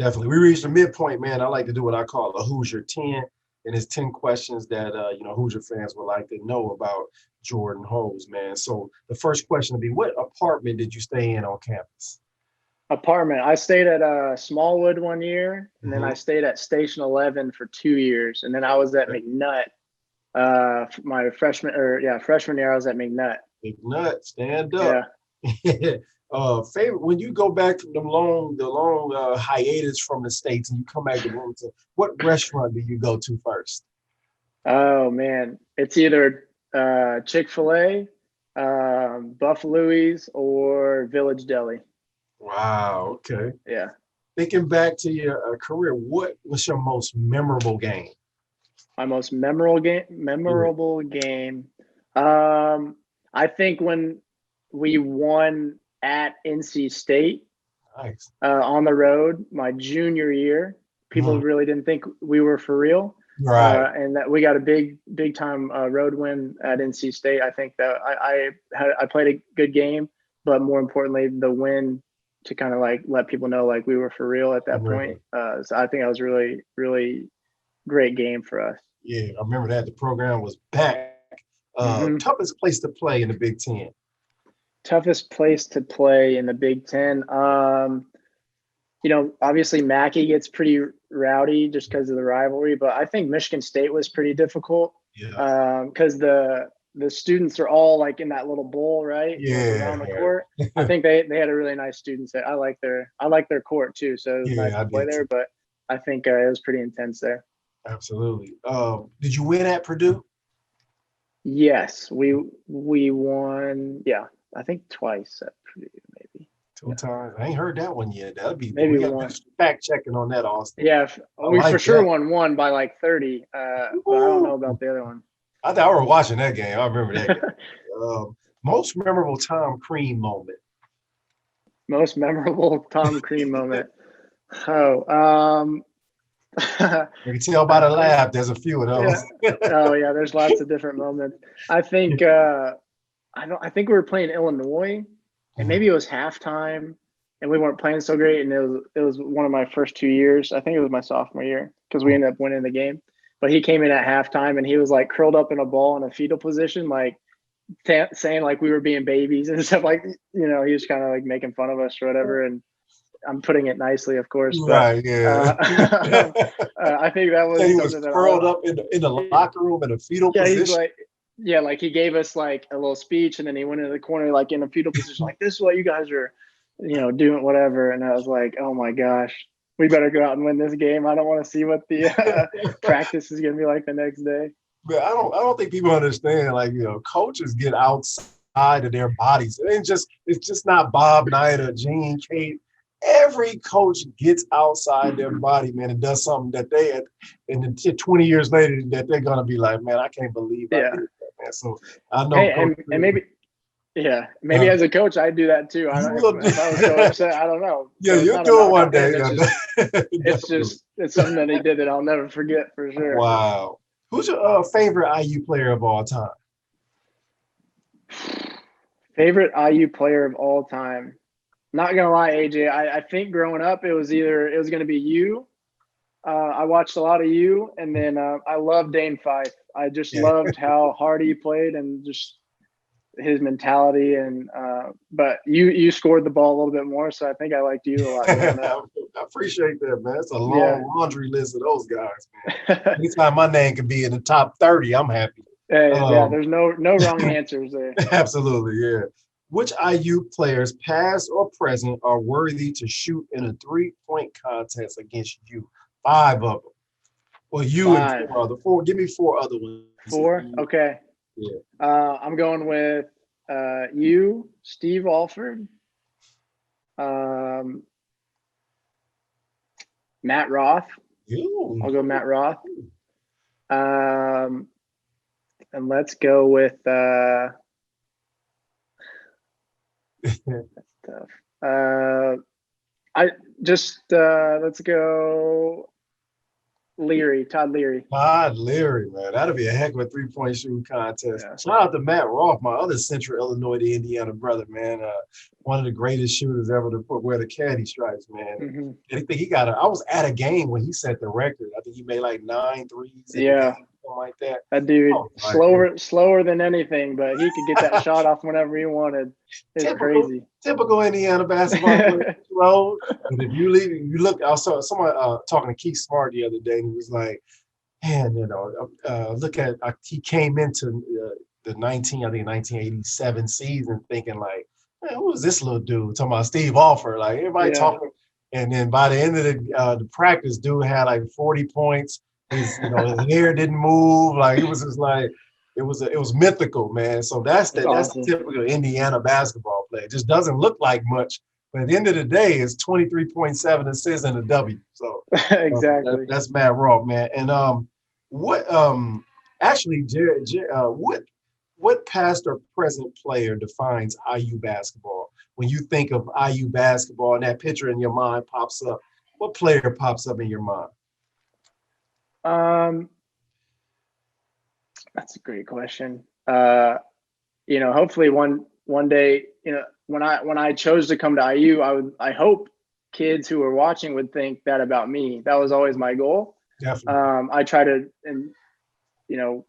Definitely. We reached the midpoint, man. I like to do what I call a Hoosier 10. And it's 10 questions that, Hoosier fans would like to know about Jordan Hose, man. So the first question would be, what apartment did you stay in on campus? Apartment. I stayed at Smallwood 1 year, and then Hmm. I stayed at Station 11 for 2 years, and then I was at McNutt. My freshman year I was at McNutt. Big nut, stand up. Yeah. Favorite when you go back from the long hiatus from the States and you come back to Bloomington, what restaurant do you go to first? Oh man, it's either Chick-fil-A, Buffalo's, or Village Deli. Wow, okay. Yeah. Thinking back to your career, what was your most memorable game? My most memorable game. Yeah, Memorable game. Um, I think when we won at NC State nice. on the road my junior year. People Mhm. really didn't think we were for real, Right. and that we got a big time road win at NC State. I think that I played a good game, but more importantly, the win to kind of like let people know like we were for real at that point. Really. So I think that was really great game for us. Yeah, I remember that. The program was back. Hmm. Toughest place to play in the Big Ten. Toughest place to play in the Big Ten. Obviously Mackey gets pretty rowdy just because of the rivalry, but I think Michigan State was pretty difficult Yeah. because the students are all like in that little bowl, right? Like Yeah. around the court. I think they had a really nice student set. I like their court too, so it was nice Yeah, I to play did too. there. But I think it was pretty intense there. Absolutely. Did you win at Purdue? Yes, we won. Yeah, I think twice at Purdue, maybe. Two Yeah, times. I ain't heard that one yet. That'd be we maybe got to do one. some fact checking on that, Austin. Yeah, I we for like sure that. won one by like 30, but I don't know Woo! about the other one. I thought I was watching that game. I remember that game. Most memorable Tom Crean moment. Most memorable Tom Crean moment. Oh, You can tell by I the think laugh. There's a few of yeah. those. Oh yeah, there's lots of different moments. I think I think we were playing Illinois, and maybe it was halftime, and we weren't playing so great, and it was one of my first 2 years. I think it was my sophomore year because we ended up winning the game. But he came in at halftime, and he was like curled up in a ball in a fetal position, like saying like we were being babies and stuff. Like he was kind of like making fun of us or whatever. And I'm putting it nicely, of course, but Right, yeah. uh, I think that Said was he was something that curled up in the locker room in a fetal yeah, he's position. like, yeah, like he gave us like a little speech, and then he went into the corner like in a fetal position, like this is what you guys are, doing whatever. And I was like, oh my gosh, we better go out and win this game. I don't want to see what the practice is gonna be like the next day. But I don't think people understand. Like, coaches get outside of their bodies. It's just not Bob Knight or Gene Kate. Every coach gets outside their body, man, and does something that and then 20 years later that they're gonna be like, man, I can't believe I Yeah. did that, man. So I know Hey, Coach and Green, maybe uh, as a coach I'd do that too. you If, will do. if I was so upset, I don't know. Yeah, So it's you'll not a do it knock one on him. day. It's Yeah, just definitely. it's something that he did that I'll never forget for sure. Wow. Who's your favorite IU player of all time? Favorite IU player of all time. Not gonna lie, AJ. I think growing up it was gonna be you. I watched a lot of you, and then I loved Dane Fife. I just Yeah. loved how hard he played and just his mentality. And but you scored the ball a little bit more, so I think I liked you a lot growing up. I appreciate that, man. It's a Yeah. long laundry list of those guys, man. Anytime my name can be in the top 30, I'm happy. Hey, yeah, Um, there's no wrong answers there. absolutely, yeah. Which IU players, past or present, are worthy to shoot in a three-point contest against you? Five of them. Well, you and Five, four other four. Give me four other ones. four. Okay. Yeah. I'm going with you, Steve Alford, um, Matt Roth. You. I'll go Matt Roth. Um, and let's go with tough. I just let's go Leary, Todd Leary. Todd Leary, man. That'd be a heck of a three-point shooting contest. Yeah. Shout out to Matt Roth, my other Central Illinois to Indiana brother, man. One of the greatest shooters ever to wear the caddy stripes, man. Mm-hmm. I think I was at a game when he set the record. I think he made like 9 threes in Yeah. the game, something like that. That dude, Oh, slower than anything, but he could get that shot off whenever he wanted. It's crazy. Typical Indiana basketball player, slow. And if you look, I saw someone talking to Keith Smart the other day, and he was like, man, look at he came into the 1987 season thinking like, man, who is this little dude? Talking about Steve Alford, like everybody talking. And then by the end of the practice, dude had like 40 points. His hair didn't move. Like it was just like it was mythical, man. So that's awesome. the typical Indiana basketball player. It just doesn't look like much, but at the end of the day, it's 23.7 assists and a W. So exactly. That's Matt Roth, man. And actually, Jared, what past or present player defines IU basketball? When you think of IU basketball and that picture in your mind pops up, what player pops up in your mind? That's a great question. Hopefully one day, when I chose to come to IU, I hope kids who are watching would think that about me. That was always my goal. Definitely. I try to, and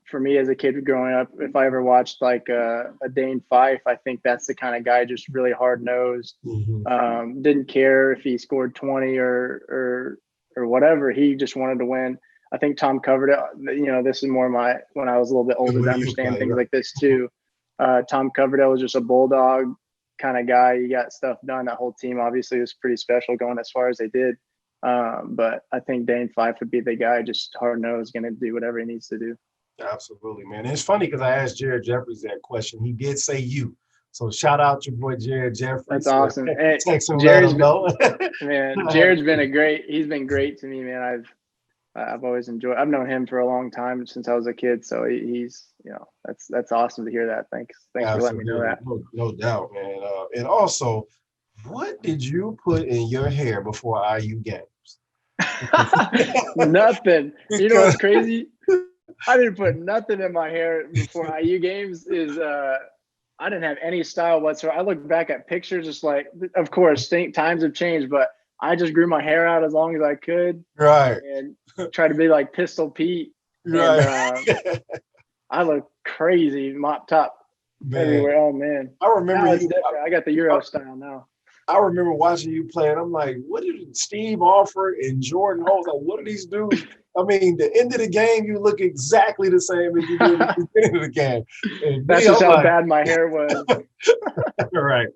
for me as a kid growing up, if I ever watched like a Dane Fife, I think that's the kind of guy just really hard nosed. Mm-hmm. Didn't care if he scored 20 or whatever. He just wanted to win. I think Tom Coverdale, this is more when I was a little bit older to understand things like this too. Tom Coverdale was just a bulldog kind of guy. He got stuff done. That whole team obviously was pretty special going as far as they did. But I think Dane Fife would be the guy, just hard nosed, going to do whatever he needs to do. Absolutely, man. And it's funny because I asked Jared Jeffries that question. He did say you. So shout out to your boy Jared Jeffries. That's awesome. Hey, text him, let him know. Man, Jared's he's been great to me, man. I've always enjoyed. I've known him for a long time since I was a kid. So he's, that's awesome to hear that. Thanks for letting me know that. No doubt, man. And also, what did you put in your hair before IU games? Nothing. You know what's crazy? I didn't put nothing in my hair before IU games. I didn't have any style whatsoever. I look back at pictures, just like, of course, times have changed, but I just grew my hair out as long as I could. Right. And try to be like Pistol Pete. Right. And, I look crazy, mop top everywhere. Oh man. I remember I got the Euro style now. I remember watching you play, and I'm like, what did Steve Alford and Jordan Hose, like, what are these dudes? I mean, the end of the game, you look exactly the same as you did at the beginning of the game. And that's just how bad my hair was. Right.